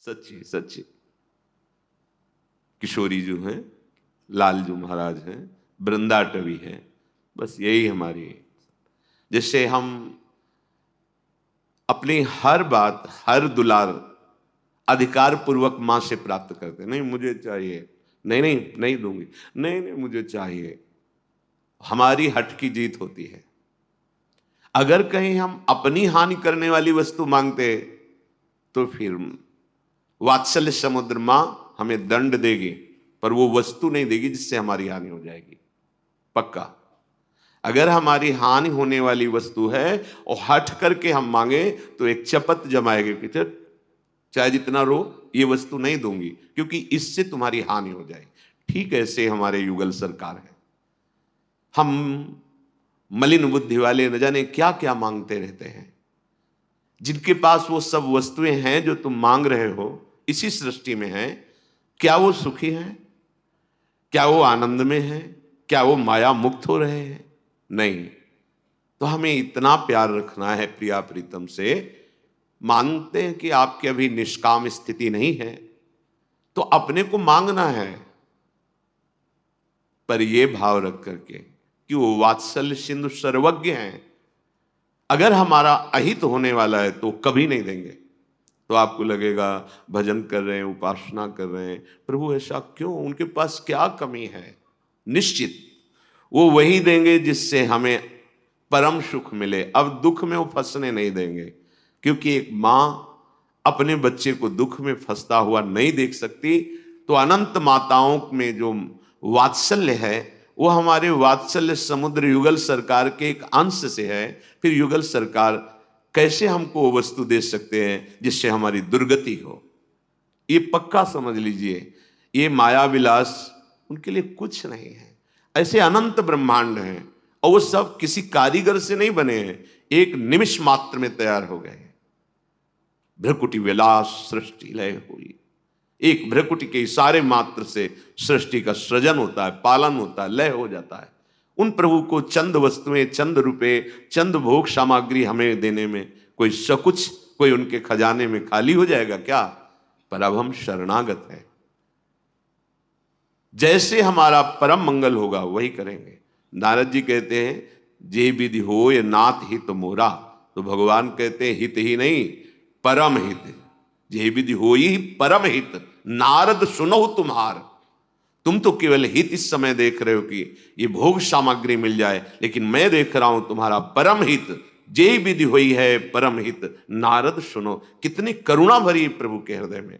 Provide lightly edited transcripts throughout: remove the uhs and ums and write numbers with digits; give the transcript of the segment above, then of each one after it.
सच्ची सच्ची। किशोरी जो हैं, लालजू महाराज हैं, वृंदाटवी हैं, बस यही हमारी, जिससे हम अपनी हर बात, हर दुलार अधिकार पूर्वक मां से प्राप्त करते। नहीं मुझे चाहिए, नहीं नहीं नहीं दूंगी, नहीं नहीं मुझे चाहिए। हमारी हट की जीत होती है। अगर कहीं हम अपनी हानि करने वाली वस्तु मांगते तो फिर वात्सल्य समुद्र मां हमें दंड देगी, पर वो वस्तु नहीं देगी जिससे हमारी हानि हो जाएगी, पक्का। अगर हमारी हानि होने वाली वस्तु है और हट करके हम मांगे तो एक चपत जमाएगी कि चाहे जितना रो, ये वस्तु नहीं दूंगी क्योंकि इससे तुम्हारी हानि हो जाएगी। ठीक ऐसे हमारे युगल सरकार है। हम मलिन बुद्धि वाले न जाने क्या क्या मांगते रहते हैं। जिनके पास वो सब वस्तुएं हैं जो तुम मांग रहे हो इसी सृष्टि में हैं, क्या वो सुखी हैं? क्या वो आनंद में हैं? क्या वो माया मुक्त हो रहे हैं? नहीं। तो हमें इतना प्यार रखना है प्रिया प्रीतम से। मानते हैं कि आपकी अभी निष्काम स्थिति नहीं है तो अपने को मांगना है, पर यह भाव रख करके कि वो वात्सल्य सिंधु सर्वज्ञ हैं। अगर हमारा अहित होने वाला है तो कभी नहीं देंगे। तो आपको लगेगा भजन कर रहे हैं, उपासना कर रहे हैं, प्रभु ऐसा क्यों, उनके पास क्या कमी है? निश्चित वो वही देंगे जिससे हमें परम सुख मिले। अब दुख में वो फंसने नहीं देंगे, क्योंकि एक मां अपने बच्चे को दुख में फंसता हुआ नहीं देख सकती। तो अनंत माताओं में जो वात्सल्य है वो हमारे वात्सल्य समुद्र युगल सरकार के एक अंश से है। फिर युगल सरकार कैसे हमको वो वस्तु दे सकते हैं जिससे हमारी दुर्गति हो? ये पक्का समझ लीजिए, ये माया विलास उनके लिए कुछ नहीं है। ऐसे अनंत ब्रह्मांड हैं और वो सब किसी कारीगर से नहीं बने हैं, एक निमिष मात्र में तैयार हो गए। भ्रकुटी विलास सृष्टि लय हुई। एक भ्रकुटी के इशारे मात्र से सृष्टि का सृजन होता है, पालन होता है, लय हो जाता है। उन प्रभु को चंद वस्तुएं, चंद रुपए, चंद भोग सामग्री हमें देने में कोई सकुच, कोई उनके खजाने में खाली हो जाएगा क्या? पर अब हम शरणागत हैं। जैसे हमारा परम मंगल होगा वही करेंगे। नारद जी कहते हैं जे विधि हो ये नाथ हित मोरा, तो भगवान कहते हैं हित ही नहीं परम हित। जे विधि हो ही परम हित, नारद सुनो तुम्हार। तुम तो केवल हित इस समय देख रहे हो कि ये भोग सामग्री मिल जाए, लेकिन मैं देख रहा हूं तुम्हारा परम हित। जे विधि हुई है परम हित, नारद सुनो। कितनी करुणा भरी प्रभु के हृदय में।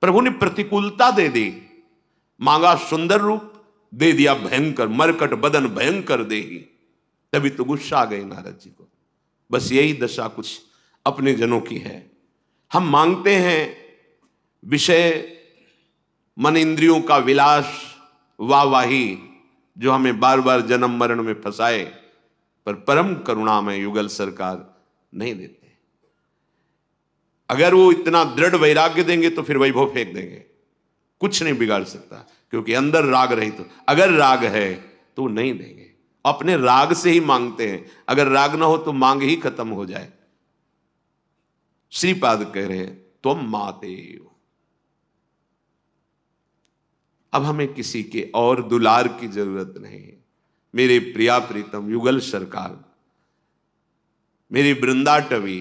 प्रभु ने प्रतिकूलता दे दी, मांगा सुंदर रूप, दे दिया भयंकर, मरकट बदन भयंकर देही। तभी तो गुस्सा आ गई नारद जी को। बस यही दशा कुछ अपने जनों की है। हम मांगते हैं विषय, मन इंद्रियों का विलास, वाहवाही, जो हमें बार बार जन्म मरण में फंसाए, पर परम करुणा में युगल सरकार नहीं देते। अगर वो इतना दृढ़ वैराग्य देंगे तो फिर वैभव फेंक देंगे, कुछ नहीं बिगाड़ सकता, क्योंकि अंदर राग रही। तो अगर राग है तो नहीं देंगे। अपने राग से ही मांगते हैं, अगर राग ना हो तो मांग ही खत्म हो जाए। श्रीपाद कह रहे हैं तुम माते हो। अब हमें किसी के और दुलार की जरूरत नहीं है। मेरे प्रिया प्रीतम युगल सरकार, मेरी वृंदाटवी,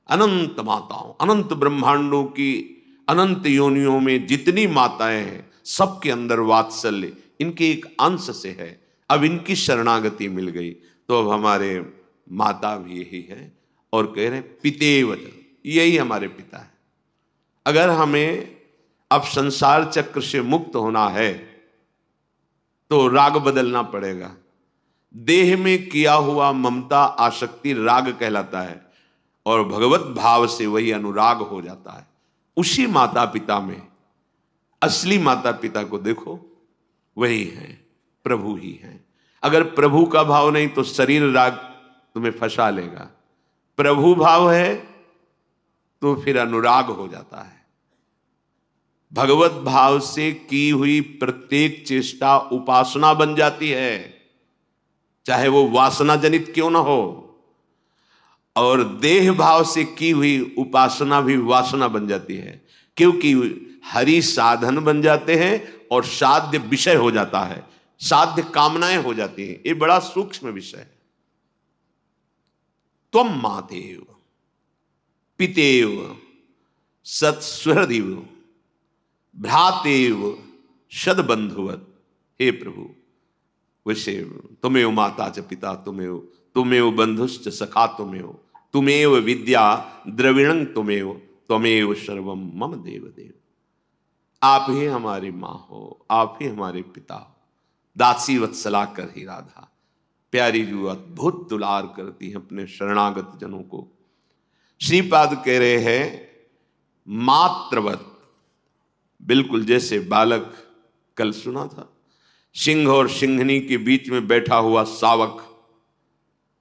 अनंत माताओं, अनंत ब्रह्मांडों की अनंत योनियों में जितनी माताएं हैं, सबके अंदर वात्सल्य इनके एक अंश से है। अब इनकी शरणागति मिल गई तो अब हमारे माता भी यही है। और कह रहे पितेव, यही हमारे पिता है। अगर हमें अब संसार चक्र से मुक्त होना है तो राग बदलना पड़ेगा। देह में किया हुआ ममता आसक्ति राग कहलाता है, और भगवत भाव से वही अनुराग हो जाता है। उसी माता पिता में असली माता पिता को देखो, वही है, प्रभु ही है। अगर प्रभु का भाव नहीं तो शरीर राग तुम्हें फंसा लेगा। प्रभु भाव है तो फिर अनुराग हो जाता है। भगवत भाव से की हुई प्रत्येक चेष्टा उपासना बन जाती है, चाहे वो वासना जनित क्यों ना हो। और देह भाव से की हुई उपासना भी वासना बन जाती है, क्योंकि हरि साधन बन जाते हैं और साध्य विषय हो जाता है, साध्य कामनाएं हो जाती हैं। ये बड़ा सूक्ष्म विषय है। त्वम मातेव पितेव सत्स्वहृदिव भ्रातेव सदबंधुवत। हे प्रभु, वैसे तुमेव माता च पिता तुमेव, तुमेव बंधुश्च सखा तुमेव, तुमेव विद्या द्रविणं तुमेव, त्वमेव सर्वम मम देव देव। आप ही हमारी माँ हो, आप ही हमारे पिता हो। दासी वत्सला कर ही राधा, प्यारी जो अद्भुत दुलार करती है अपने शरणागत जनों को। श्रीपाद कह रहे हैं मात्रवत, बिल्कुल जैसे बालक, कल सुना था, सिंह और सिंहनी के बीच में बैठा हुआ सावक,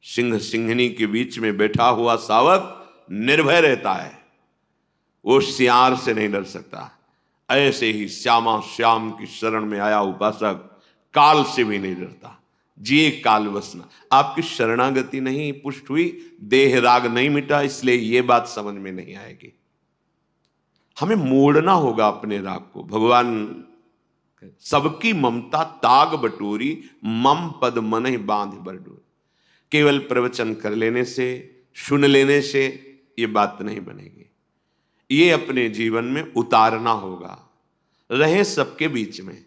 सिंह सिंहनी के बीच में बैठा हुआ सावक निर्भय रहता है, वो सियार से नहीं डर सकता। ऐसे ही श्यामा श्याम की शरण में आया उपासक काल से भी नहीं डरता। जिए काल वसना। आपकी शरणागति नहीं पुष्ट हुई, देह राग नहीं मिटा, इसलिए ये बात समझ में नहीं आएगी। हमें मोड़ना होगा अपने राग को। भगवान सबकी ममता ताग बटोरी, मम पद मन ही बांध बरडोरी। केवल प्रवचन कर लेने से, सुन लेने से ये बात नहीं बनेगी। ये अपने जीवन में उतारना होगा। रहे सबके बीच में,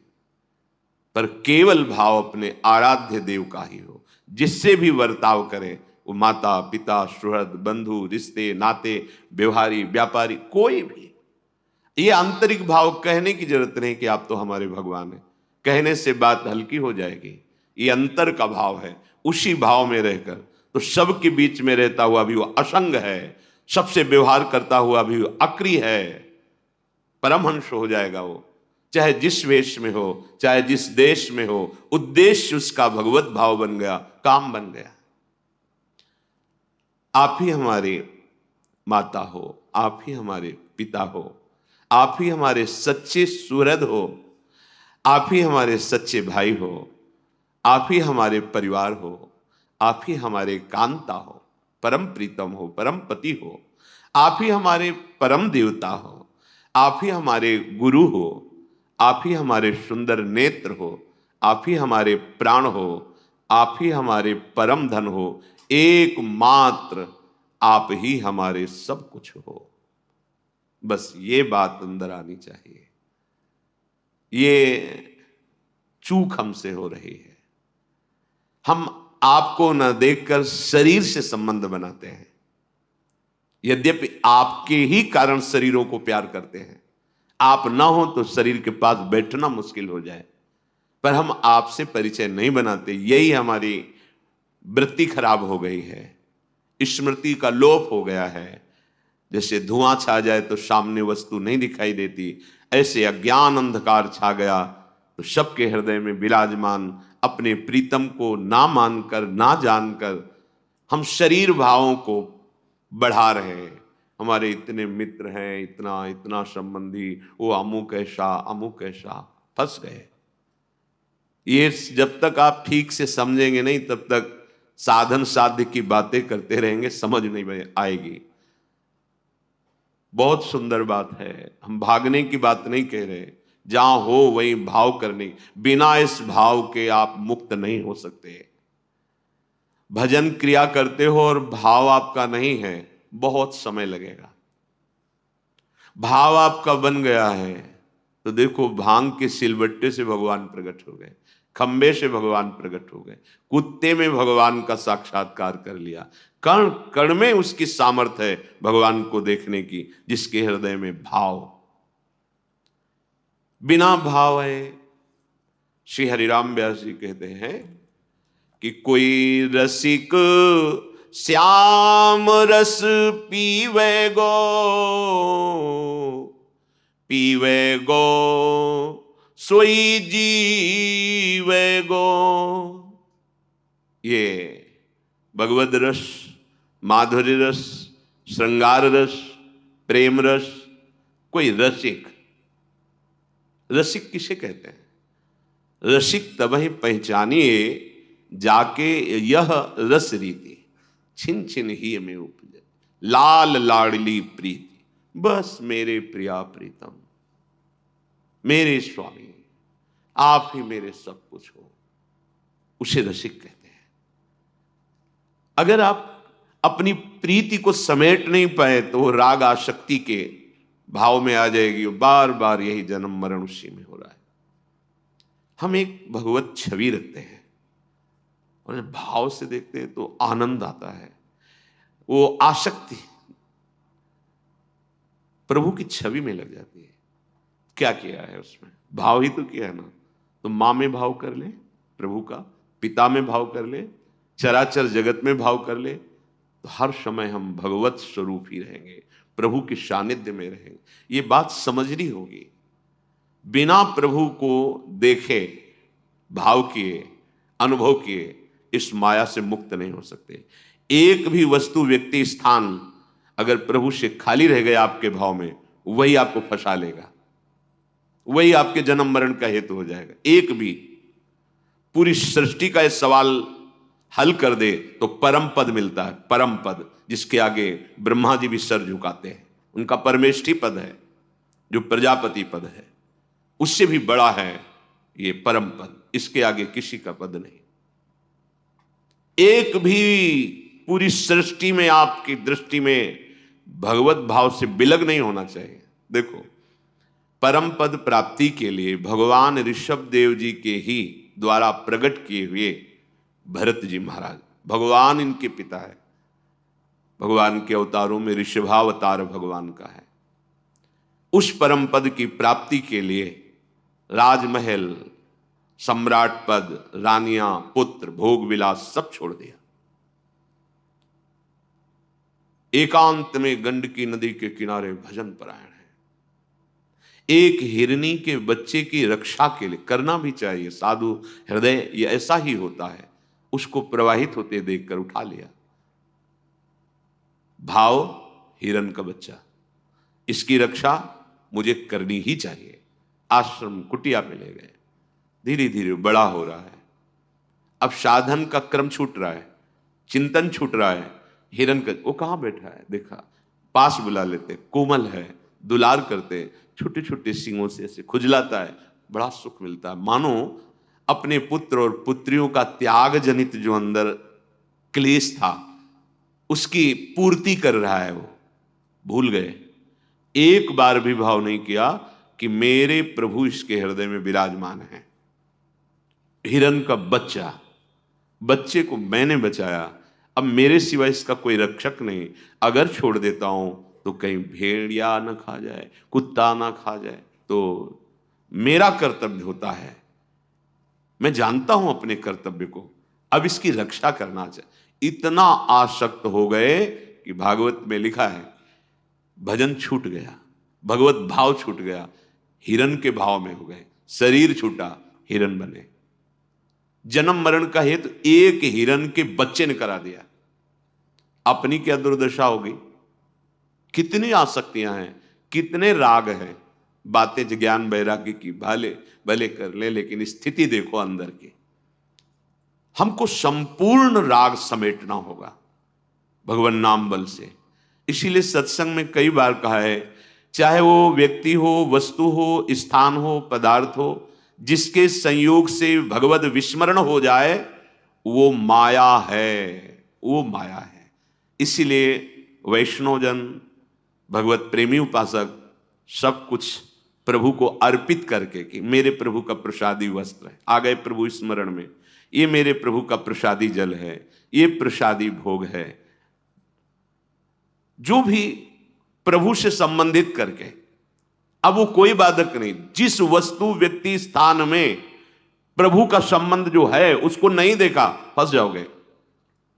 पर केवल भाव अपने आराध्य देव का ही हो। जिससे भी बर्ताव करें, वो माता पिता सुहृद बंधु रिश्ते नाते व्यवहारी व्यापारी कोई भी, ये आंतरिक भाव कहने की जरूरत नहीं कि आप तो हमारे भगवान हैं, कहने से बात हल्की हो जाएगी। ये अंतर का भाव है। उसी भाव में रहकर तो सबके बीच में रहता हुआ भी वो असंग है, सबसे व्यवहार करता हुआ भी वो अक्रिय है, परमहंस हो जाएगा वो। चाहे जिस वेश में हो, चाहे जिस देश में हो, उद्देश्य उसका भगवत भाव बन गया, काम बन गया। आप ही हमारे माता हो, आप ही हमारे पिता हो, आप ही हमारे सच्चे सुहृद हो, आप ही हमारे सच्चे भाई हो, आप ही हमारे परिवार हो, आप ही हमारे कांता हो, परम प्रीतम हो, परम पति हो, आप ही हमारे परम देवता हो, आप ही हमारे गुरु हो, आप ही हमारे सुंदर नेत्र हो, आप ही हमारे प्राण हो, आप ही हमारे परम धन हो, एकमात्र आप ही हमारे सब कुछ हो। बस ये बात अंदर आनी चाहिए। ये चूक हमसे हो रही है। हम आपको न देखकर शरीर से संबंध बनाते हैं, यद्यपि आपके ही कारण शरीरों को प्यार करते हैं। आप ना हो तो शरीर के पास बैठना मुश्किल हो जाए, पर हम आपसे परिचय नहीं बनाते। यही हमारी वृत्ति खराब हो गई है, स्मृति का लोप हो गया है। जैसे धुआं छा जाए तो सामने वस्तु नहीं दिखाई देती, ऐसे अज्ञान अंधकार छा गया तो सबके हृदय में विराजमान अपने प्रीतम को ना मानकर, ना जानकर हम शरीर भावों को बढ़ा रहे हैं। हमारे इतने मित्र हैं, इतना इतना संबंधी, वो अमुक ऐसा अमुक ऐसा, फंस गए। ये जब तक आप ठीक से समझेंगे नहीं, तब तक साधन साध्य की बातें करते रहेंगे, समझ नहीं आएगी। बहुत सुंदर बात है। हम भागने की बात नहीं कह रहे, जहां हो वहीं भाव करने। बिना इस भाव के आप मुक्त नहीं हो सकते। भजन क्रिया करते हो और भाव आपका नहीं है, बहुत समय लगेगा। भाव आपका बन गया है तो देखो, भांग के सिलबट्टे से भगवान प्रकट हो गए, खंबे से भगवान प्रकट हो गए, कुत्ते में भगवान का साक्षात्कार कर लिया। कण कण में उसकी सामर्थ्य है भगवान को देखने की, जिसके हृदय में भाव। बिना भाव है, श्री हरिराम व्यास जी कहते हैं कि कोई रसिक श्याम रस पीवे गो, पीवे गो सोई जीवे गो। ये भगवद रस, माधुर्य रस, श्रृंगार रस, प्रेम रस, कोई रसिक। रसिक किसे कहते हैं? रसिक तब ही पहचानिए जाके यह रस रीति। छिन छिन ही में उपजे, लाल लाडली प्रीति, बस मेरे प्रिया प्रीतम, मेरे स्वामी, आप ही मेरे सब कुछ हो, उसे रसिक कहते हैं। अगर आप अपनी प्रीति को समेट नहीं पाए तो वो राग आसक्ति के भाव में आ जाएगी, बार बार यही जन्म मरण उसी में हो रहा है। हम एक भगवत छवि रखते हैं और जब भाव से देखते हैं तो आनंद आता है। वो आसक्ति प्रभु की छवि में लग जाती है। क्या किया है उसमें? भाव ही तो किया है ना। तो मां में भाव कर ले प्रभु का, पिता में भाव कर ले, चराचर जगत में भाव कर ले, तो हर समय हम भगवत स्वरूप ही रहेंगे, प्रभु के सानिध्य में रहेंगे। ये बात समझनी होगी। बिना प्रभु को देखे, भाव किए, अनुभव किए, इस माया से मुक्त नहीं हो सकते। एक भी वस्तु, व्यक्ति, स्थान अगर प्रभु से खाली रह गया आपके भाव में, वही आपको फंसा लेगा, वही आपके जन्म मरण का हेतु हो जाएगा। एक भी पूरी सृष्टि का यह सवाल हल कर दे तो परम पद मिलता है। परम पद, जिसके आगे ब्रह्मा जी भी सर झुकाते हैं, उनका परमेष्ठी पद है, जो प्रजापति पद है, उससे भी बड़ा है ये परम पद। इसके आगे किसी का पद नहीं। एक भी पूरी सृष्टि में आपकी दृष्टि में भगवत भाव से विलग नहीं होना चाहिए। देखो, परम पद प्राप्ति के लिए भगवान ऋषभ देव जी के ही द्वारा प्रकट किए हुए भरत जी महाराज, भगवान इनके पिता है। भगवान के अवतारों में ऋषभावतार भगवान का है। उस परम पद की प्राप्ति के लिए राजमहल, सम्राट पद, रानियां, पुत्र, भोग विलास सब छोड़ दिया। एकांत में गंडकी नदी के किनारे भजन परायण है। एक हिरनी के बच्चे की रक्षा के लिए करना भी चाहिए। साधु हृदय ये ऐसा ही होता है, उसको प्रवाहित होते देखकर उठा लिया। भाव हिरन का बच्चा, इसकी रक्षा मुझे करनी ही चाहिए। आश्रम कुटिया में ले गए, धीरे धीरे बड़ा हो रहा है। अब साधन का क्रम छूट रहा है, चिंतन छूट रहा है। हिरन का वो कहां बैठा है देखा, पास बुला लेते, कोमल है, दुलार करते, छोटे छोटे सींगों से ऐसे खुजलाता है, बड़ा सुख मिलता है। मानो अपने पुत्र और पुत्रियों का त्याग जनित जो अंदर क्लेश था, उसकी पूर्ति कर रहा है। वो भूल गए, एक बार भी भाव नहीं किया कि मेरे प्रभु इसके हृदय में विराजमान है। हिरन का बच्चा, बच्चे को मैंने बचाया, अब मेरे सिवा इसका कोई रक्षक नहीं। अगर छोड़ देता हूं तो कहीं भेड़िया न खा जाए, कुत्ता ना खा जाए, तो मेरा कर्तव्य होता है। मैं जानता हूं अपने कर्तव्य को, अब इसकी रक्षा करना चाहिए। इतना आसक्त हो गए कि भागवत में लिखा है भजन छूट गया, भगवत भाव छूट गया, हिरन के भाव में हो गए, शरीर छूटा, हिरन बने। जन्म मरण का हेतु एक हिरन के बच्चे ने करा दिया। अपनी क्या दुर्दशा होगी। कितनी आसक्तियां हैं, कितने राग हैं। बातें ज्ञान वैराग्य की भले भले कर ले, लेकिन स्थिति देखो अंदर की। हमको संपूर्ण राग समेटना होगा भगवान नाम बल से। इसीलिए सत्संग में कई बार कहा है, चाहे वो व्यक्ति हो, वस्तु हो, स्थान हो, पदार्थ हो, जिसके संयोग से भगवत विस्मरण हो जाए, वो माया है, वो माया है। इसीलिए वैष्णवजन, भगवत प्रेमी उपासक सब कुछ प्रभु को अर्पित करके कि मेरे प्रभु का प्रसादी वस्त्र है, आ गए प्रभु स्मरण में, ये मेरे प्रभु का प्रसादी जल है, ये प्रसादी भोग है, जो भी प्रभु से संबंधित करके। अब वो कोई बाधक नहीं। जिस वस्तु, व्यक्ति, स्थान में प्रभु का संबंध जो है उसको नहीं देखा, फंस जाओगे,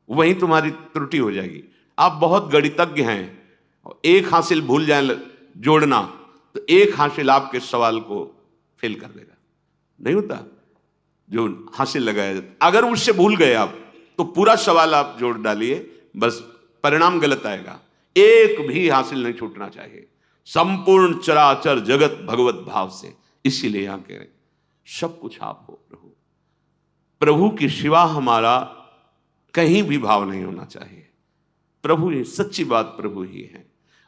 वहीं तुम्हारी त्रुटि हो जाएगी। आप बहुत गणितज्ञ हैं, एक हासिल भूल जाए जोड़ना, तो एक हासिल आपके सवाल को फेल कर देगा। नहीं होता जो हासिल लगाया, अगर उससे भूल गए आप तो पूरा सवाल आप जोड़ डालिए, बस परिणाम गलत आएगा। एक भी हासिल नहीं छूटना चाहिए। संपूर्ण चराचर जगत भगवत भाव से। इसीलिए यहां कह रहे सब कुछ आप हो प्रभु। प्रभु के सिवा हमारा कहीं भी भाव नहीं होना चाहिए। प्रभु ही, सच्ची बात प्रभु ही है,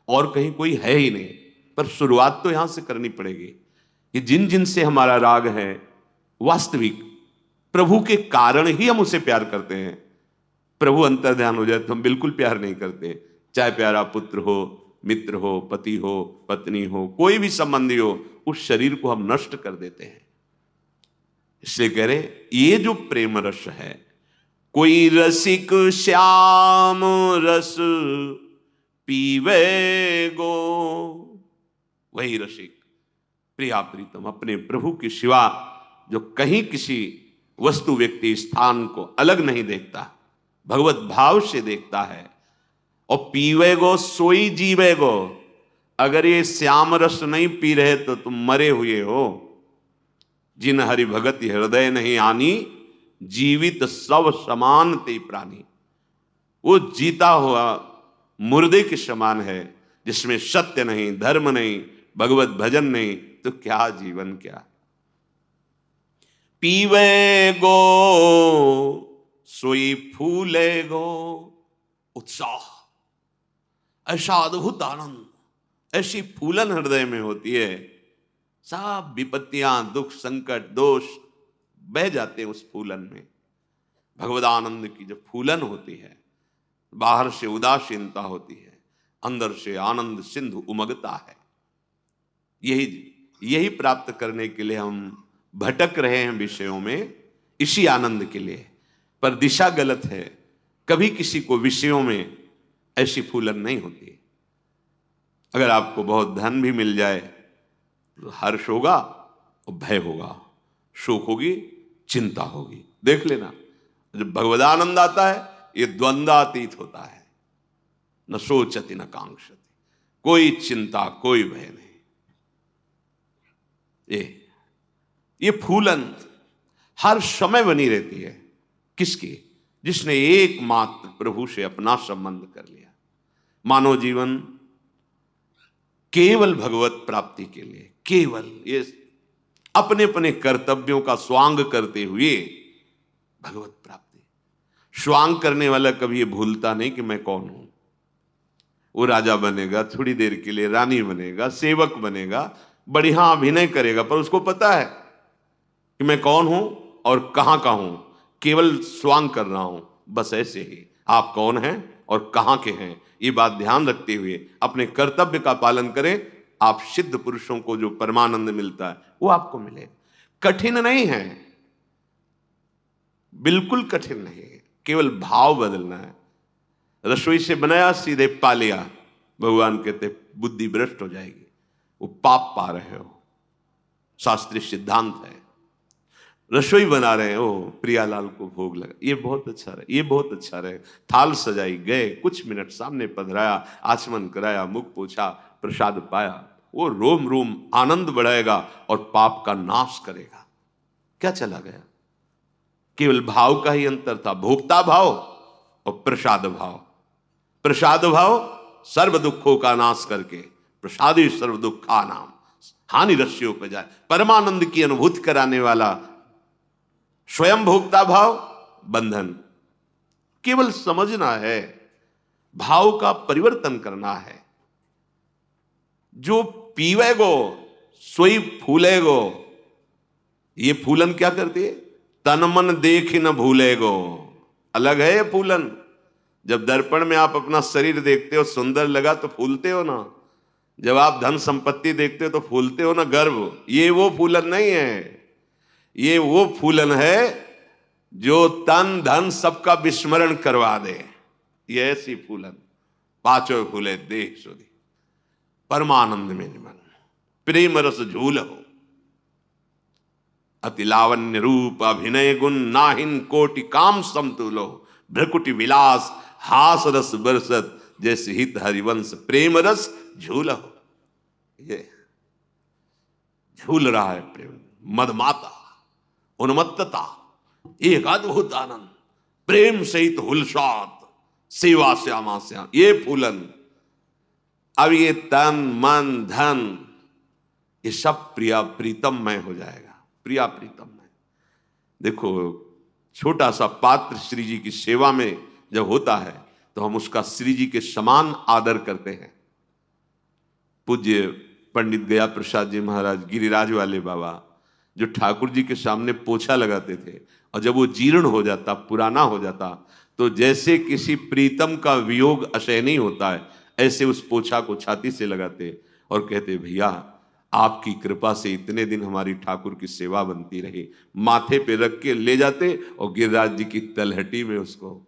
और कहीं कोई है ही नहीं। पर शुरुआत तो यहां से करनी पड़ेगी कि जिन जिन से हमारा राग है, वास्तविक प्रभु के कारण ही हम उसे प्यार करते हैं। प्रभु अंतर्ध्यान हो जाए तो हम बिल्कुल प्यार नहीं करते। चाहे प्यारा पुत्र हो, मित्र हो, पति हो, पत्नी हो, कोई भी संबंधी हो, उस शरीर को हम नष्ट कर देते हैं। इसलिए कह रहे ये जो प्रेम रस है, कोई रसिक श्याम रस पीवे गो, वही रसिक प्रिया प्रीतम अपने प्रभु के सिवा जो कहीं किसी वस्तु व्यक्ति स्थान को अलग नहीं देखता, भगवत भाव से देखता है। और पीवे गो सोई जीवे गो। अगर ये श्याम रस नहीं पी रहे तो तुम मरे हुए हो। जिन हरि भगत हृदय नहीं आनी, जीवित सब समान ते प्राणी। वो जीता हुआ मुर्दे के समान है, जिसमें सत्य नहीं, धर्म नहीं, भगवत भजन नहीं, तो क्या जीवन क्या। पीवे गो सोई फूले गो, उत्साह, ऐसा अद्भुत आनंद, ऐसी फूलन हृदय में होती है। सब विपत्तियां, दुख, संकट, दोष बह जाते हैं उस फूलन में। भगवदानंद की जब फूलन होती है, बाहर से उदासीनता होती है, अंदर से आनंद सिंधु उमगता है। यही प्राप्त करने के लिए हम भटक रहे हैं विषयों में, इसी आनंद के लिए। पर दिशा गलत है। कभी किसी को विषयों में ऐसी फूलन नहीं होती। अगर आपको बहुत धन भी मिल जाए तो हर्ष होगा और भय होगा, शोक होगी, चिंता होगी। देख लेना, जब भगवदानंद आता है ये द्वंद्वातीत होता है। न सोचति न कांक्षति, कोई चिंता, कोई भय नहीं। ये फूलन हर समय बनी रहती है। किसकी? जिसने एकमात्र प्रभु से अपना संबंध कर लिया। मानव जीवन केवल भगवत प्राप्ति के लिए, केवल ये अपने अपने कर्तव्यों का स्वांग करते हुए भगवत प्राप्ति। स्वांग करने वाला कभी ये भूलता नहीं कि मैं कौन हूं। वो राजा बनेगा, थोड़ी देर के लिए रानी बनेगा, सेवक बनेगा, बढ़िया अभिनय करेगा, पर उसको पता है कि मैं कौन हूं और कहां का हूं। केवल स्वांग कर रहा हूं, बस ऐसे ही। आप कौन हैं और कहां के हैं, ये बात ध्यान रखते हुए अपने कर्तव्य का पालन करें। आप सिद्ध पुरुषों को जो परमानंद मिलता है वो आपको मिले। कठिन नहीं है, बिल्कुल कठिन नहीं है, केवल भाव बदलना है। रसोई से बनाया सीधे पा लिया, भगवान कहते बुद्धि भ्रष्ट हो जाएगी, वो पाप पा रहे हो। शास्त्रीय सिद्धांत है। रसोई बना रहे हो, प्रियालाल को भोग लगा, ये बहुत अच्छा रहे, ये बहुत अच्छा रहे। थाल सजाई, गए, कुछ मिनट सामने पधराया, आचमन कराया, मुख पोछा, प्रसाद पाया, वो रोम रोम आनंद बढ़ाएगा और पाप का नाश करेगा। क्या चला गया? केवल भाव का ही अंतर था, भोक्ता भाव और प्रसाद भाव। प्रसाद भाव सर्व दुखों का नाश करके, प्रसादी सर्व दुखा नाम, हानि रस्सियों पे जाए, परमानंद की अनुभूति कराने वाला। स्वयं भोक्ता भाव बंधन। केवल समझना है, भाव का परिवर्तन करना है। जो पीवेगो सोई फूलेगो। ये फूलन क्या करती है? तन मन देख न भूलेगो। अलग है ये फूलन। जब दर्पण में आप अपना शरीर देखते हो, सुंदर लगा तो फूलते हो ना। जब आप धन संपत्ति देखते हो तो फूलते हो ना, गर्व। ये वो फूलन नहीं है। ये वो फूलन है जो तन धन सबका विस्मरण करवा दे। ये ऐसी फूलन। पांचों फूले देह सुधी, परमानंद में निमन, प्रेम रस झूल हो, अति लावण्य रूप अभिनय गुण, नाहिन कोटि काम समतुलो, भ्रकुटि विलास हास रस बरसत, जैसे हित हरिवंश प्रेम रस झूल हो। ये झूल रहा है प्रेम, मदमाता, उन्मत्तता, एक अद्भुत आनंद, प्रेम सहित हुलसात, सेवा श्यामा श्याम, ये फूलन। अब ये तन मन धन ये सब प्रिया प्रीतममय हो जाएगा। प्रिया प्रीतममय। देखो, छोटा सा पात्र श्री जी की सेवा में जब होता है तो हम उसका श्री जी के समान आदर करते हैं। पूज्य पंडित गया प्रसाद जी महाराज गिरिराज वाले बाबा जो ठाकुर जी के सामने पोछा लगाते थे, और जब वो जीर्ण हो जाता, पुराना हो जाता, तो जैसे किसी प्रीतम का वियोग असहनीय नहीं होता है, ऐसे उस पोछा को छाती से लगाते और कहते, भैया आपकी कृपा से इतने दिन हमारी ठाकुर की सेवा बनती रही। माथे पे रख के ले जाते और गिरिराज जी की तलहटी में उसको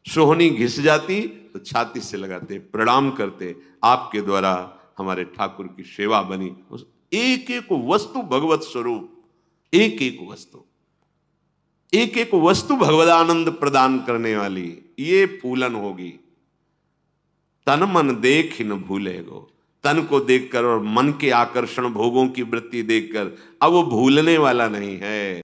सोहनी घिस जाती तो छाती से लगाते, प्रणाम करते, आपके द्वारा हमारे ठाकुर की सेवा बनी। उस एक एक वस्तु भगवत स्वरूप, एक एक वस्तु, एक एक वस्तु भगवदानंद प्रदान करने वाली, ये फूलन होगी। तन मन देख न भूलेगो, तन को देखकर और मन के आकर्षण भोगों की वृत्ति देखकर अब वो भूलने वाला नहीं है।